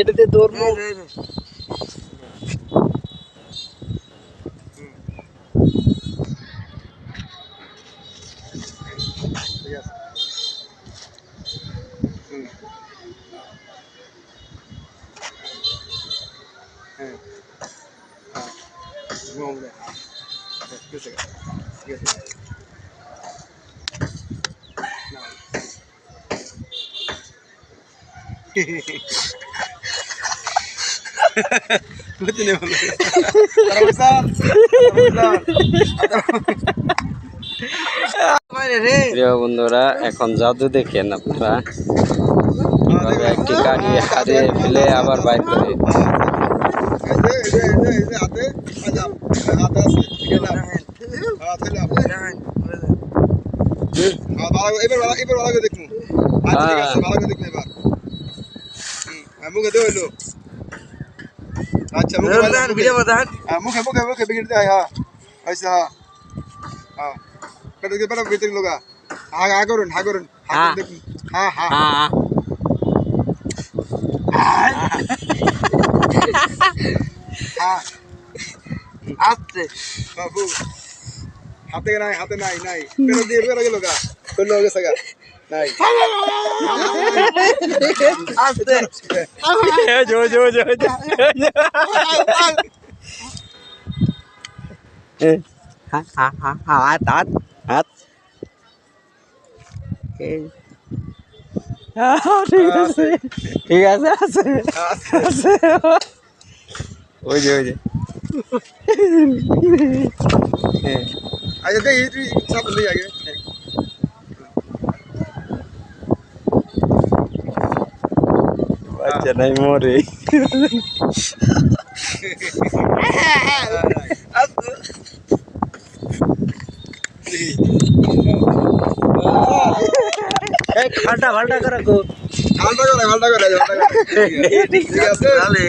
এটাতে ধরবো প্রিয় বন্ধুরা, এখন জাদু দেখেন আপনারা। একটি গাড়ি হারিয়ে ফেলে আবার বাইর করে। আচ্ছা মুখে মুখে মুখে বিগিট দেয়। হ্যাঁ আচ্ছা হ্যাঁ পেটে পেটে ভিতরে লোগা হা হা করুন হা করুন দেখুন। হ্যাঁ হ্যাঁ হ্যাঁ আস্তে বাবু হাতে নাই নাই পেটে দিয়ে বের গেল গা কইলো গেছে গা নাই আস্তে जो जो जो হাত হাত হাত ঠিক আছে আছে আছে ওই যে আচ্ছা দেখি তুই সব লই আগে বাচ্চা নাই মরে ফাল্টা ফাল্টা করে গো ফাল্টা করে ঠিক আছে তাহলে